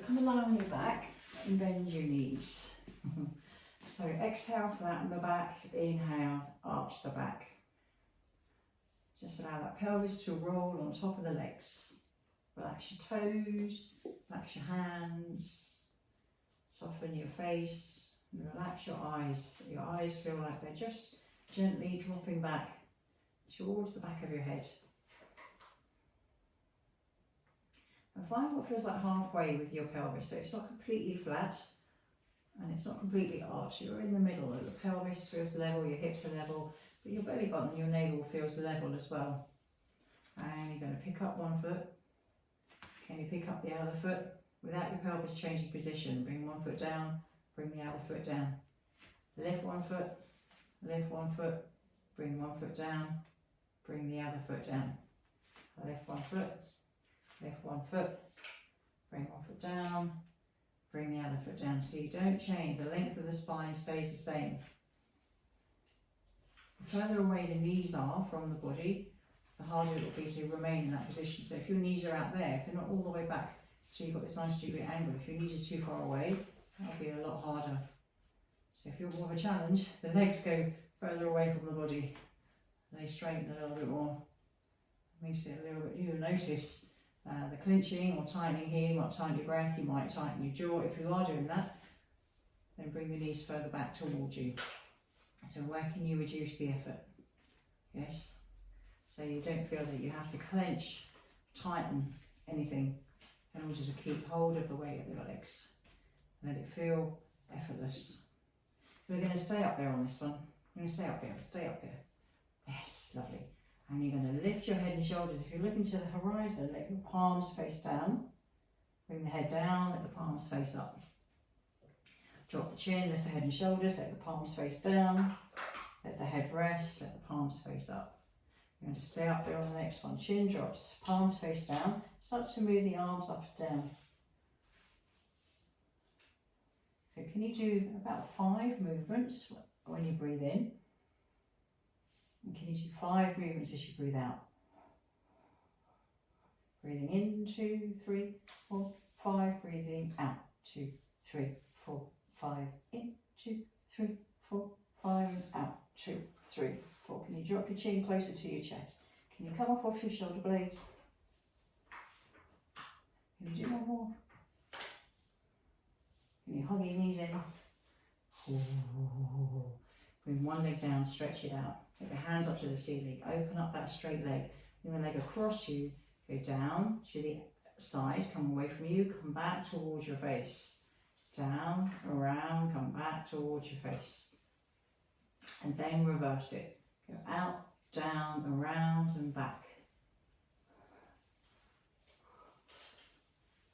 come and lie on your back and bend your knees. So exhale, flatten the back, inhale, arch the back. Just allow that pelvis to roll on top of the legs. Relax your toes, relax your hands, soften your face, and relax your eyes. Your eyes feel like they're just gently dropping back towards the back of your head. And find what feels like halfway with your pelvis. So it's not completely flat and it's not completely arched. You're in the middle. The pelvis feels level, your hips are level, but your belly button, your navel feels level as well. And you're going to pick up one foot. Can you pick up the other foot without your pelvis changing position? Bring one foot down, bring the other foot down. Lift one foot, bring one foot down, bring the other foot down. Lift one foot, bring one foot down, bring the other foot down. So you don't change, the length of the spine stays the same. The further away the knees are from the body, the harder it will be to remain in that position. So if your knees are out there, if they're not all the way back, so you've got this 90-degree angle, if your knees are too far away, that'll be a lot harder. So if you're more of a challenge, the legs go further away from the body. They straighten a little bit more. Makes it a little bit, you'll notice the clenching or tightening here. You might tighten your breath, you might tighten your jaw. If you are doing that, then bring the knees further back towards you. So where can you reduce the effort? Yes? So you don't feel that you have to clench, tighten anything in order to keep hold of the weight of your legs. Let it feel effortless. We're going to stay up there on this one. We're going to stay up here, stay up here. Yes, lovely. And you're going to lift your head and shoulders. If you're looking to the horizon, let your palms face down. Bring the head down, let the palms face up. Drop the chin, lift the head and shoulders, let the palms face down. Let the head rest, let the palms face up. You're going to stay up there on the next one. Chin drops, palms face down. Start to move the arms up and down. So can you do about 5 movements when you breathe in? And can you do 5 movements as you breathe out? Breathing in, 2, 3, 4, 5. Breathing out, 2, 3, 4, 5. In, 2, 3, 4, 5. Out, 2, 3, 4. Can you drop your chin closer to your chest? Can you come up off your shoulder blades? Can you do one more? Can you hug your knees in? Bring one leg down, stretch it out. Take the hands up to the ceiling. Open up that straight leg. Bring the leg across you. Go down to the side. Come away from you. Come back towards your face. Down, around, come back towards your face. And then reverse it. Go out, down, around and back.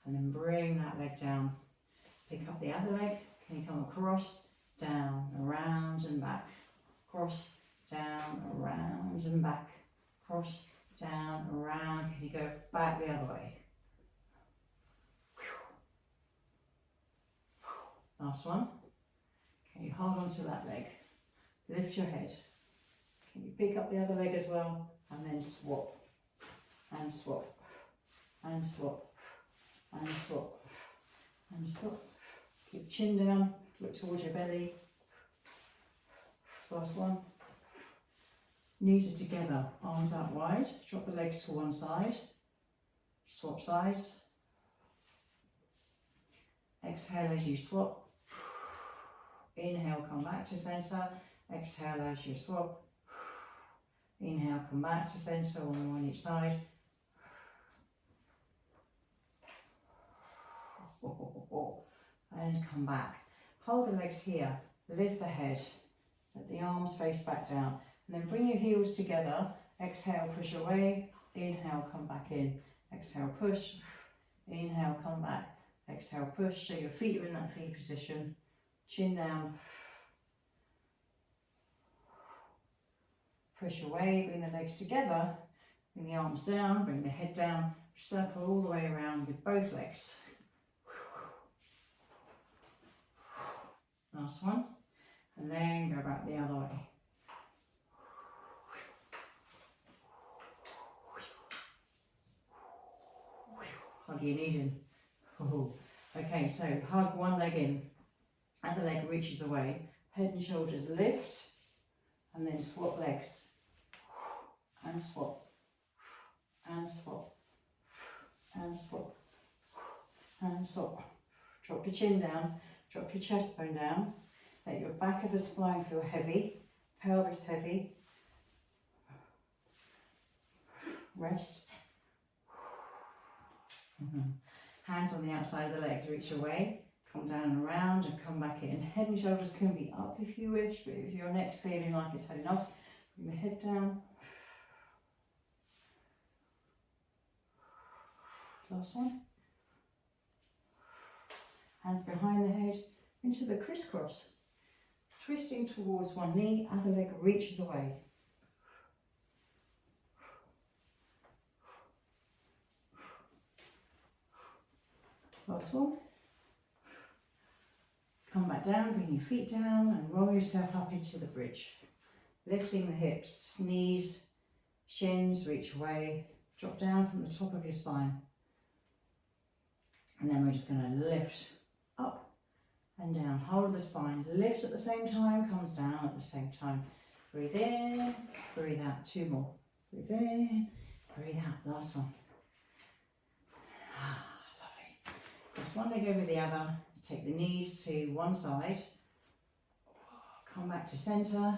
And then bring that leg down. Pick up the other leg. Can you come across, down, around and back. Cross, down, around and back. Cross, down, around. Can you go back the other way? Last one. Can you hold on to that leg? Lift your head. Can you pick up the other leg as well? And then swap. And swap. And swap. And swap. And swap. Keep chin down. Look towards your belly. Last one. Knees are together. Arms out wide. Drop the legs to one side. Swap sides. Exhale as you swap. Inhale, come back to centre. Exhale as you swap. Inhale, come back to centre, one more on each side. And come back. Hold the legs here. Lift the head. Let the arms face back down. And then bring your heels together. Exhale, push away. Inhale, come back in. Exhale, push. Inhale, come back. Exhale, push. So your feet are in that V position. Chin down. Push away, bring the legs together, bring the arms down, bring the head down, circle all the way around with both legs. Last one, and then go back the other way. Hug your knees in. Okay, so hug one leg in, other leg reaches away, head and shoulders lift, and then swap legs, and swap, and swap, and swap, and swap. Drop your chin down, drop your chest bone down, let your back of the spine feel heavy, pelvis heavy. Rest. Hands on the outside of the legs, reach away, come down and around and come back in. Head and shoulders can be up if you wish, but if your neck's feeling like it's had enough, bring the head down. Last one. Hands behind the head into the crisscross. Twisting towards one knee, other leg reaches away. Last one. Come back down, bring your feet down and roll yourself up into the bridge. Lifting the hips, knees, shins reach away. Drop down from the top of your spine. And then we're just going to lift up and down. Hold the spine. Lifts at the same time, comes down at the same time. Breathe in, breathe out. 2 more. Breathe in, breathe out. Last one. Press one leg over the other, take the knees to one side, come back to centre.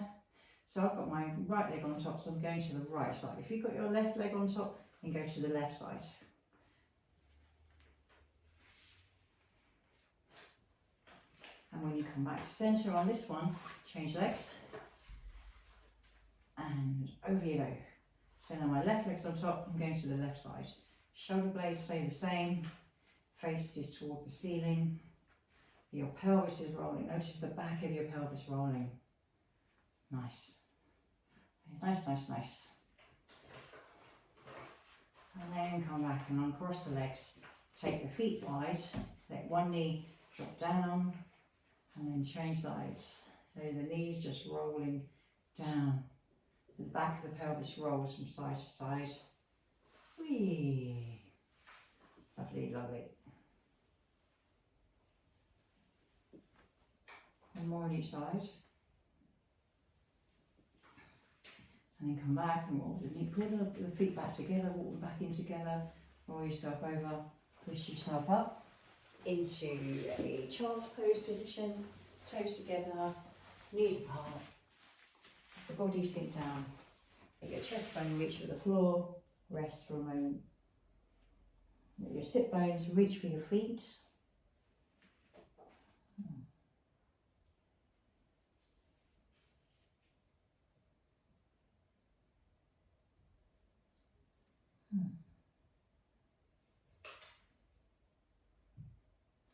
So I've got my right leg on top, so I'm going to the right side. If you've got your left leg on top, then go to the left side. And when you come back to centre on this one, change legs, and over you go. So now my left leg's on top, I'm going to the left side. Shoulder blades stay the same. Face is towards the ceiling, your pelvis is rolling. Notice the back of your pelvis rolling. Nice. Nice, nice, nice. And then come back and uncross the legs. Take the feet wide, let one knee drop down, and then change sides. So the knees just rolling down. The back of the pelvis rolls from side to side. Whee! Lovely, lovely. And more on each side. And then come back and roll the knee, pull the feet back together, walk them back in together, roll yourself over, push yourself up into a child's pose position, toes together, knees apart, the body sink down, let your chest bone reach for the floor, rest for a moment. Let your sit bones reach for your feet.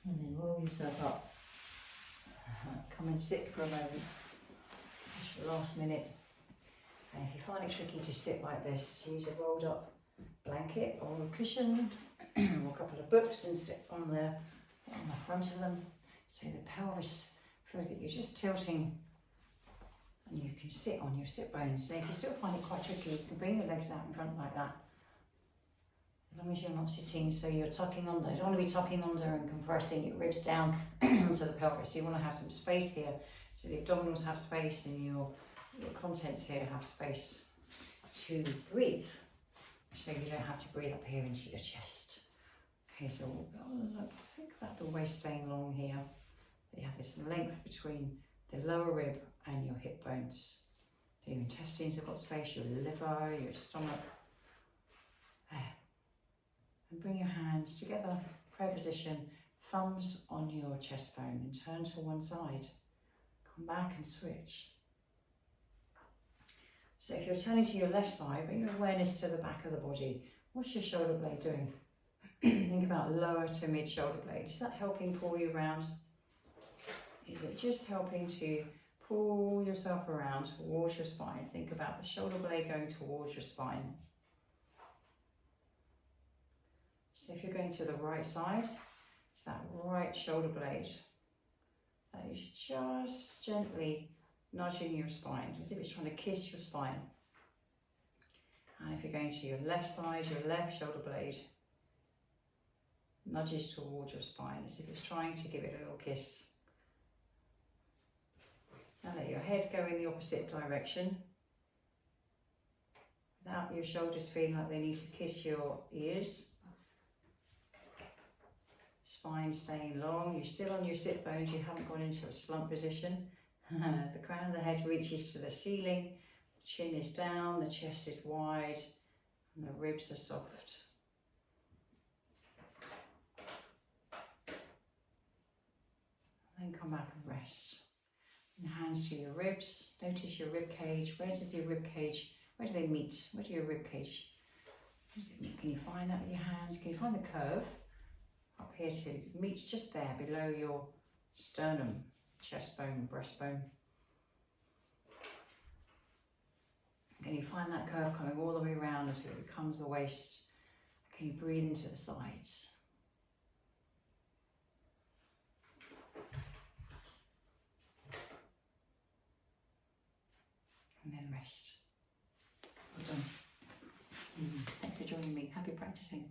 And then roll yourself up. Come and sit for a moment, just for the last minute. And if you find it tricky to sit like this, use a rolled up blanket or a cushion or a couple of books and sit on the front of them. So the pelvis feels that you're just tilting and you can sit on your sit bones. So if you still find it quite tricky, you can bring your legs out in front like that. As long as you're not sitting, so you're tucking under. You don't want to be tucking under and compressing your ribs down onto the pelvis. You want to have some space here, so the abdominals have space and your contents here have space to breathe. So you don't have to breathe up here into your chest. Okay, so look, think about the waist staying long here. You have this length between the lower rib and your hip bones. So your intestines have got space, your liver, your stomach. There. And bring your hands together, prayer position, thumbs on your chest bone and turn to one side. Come back and switch. So if you're turning to your left side, bring your awareness to the back of the body. What's your shoulder blade doing? Think about lower to mid shoulder blade. Is that helping pull you around? Is it just helping to pull yourself around towards your spine? Think about the shoulder blade going towards your spine. So if you're going to the right side, it's that right shoulder blade that is just gently nudging your spine, as if it's trying to kiss your spine. And if you're going to your left side, your left shoulder blade nudges towards your spine as if it's trying to give it a little kiss. Now let your head go in the opposite direction without your shoulders feeling like they need to kiss your ears. Spine staying long, you're still on your sit bones, you haven't gone into a slump position. The crown of the head reaches to the ceiling, the chin is down, the chest is wide, and the ribs are soft. Then come back and rest. And hands to your ribs. Notice your rib cage. Where does your rib cage, where do they meet? Where do your rib cage, where does it meet? Can you find that with your hands? Can you find the curve? Up here too. It meets just there below your sternum, chest bone, breastbone. Can you find that curve coming all the way around until it becomes the waist? Can you breathe into the sides? And then rest. Well done. Thanks for joining me. Happy practicing.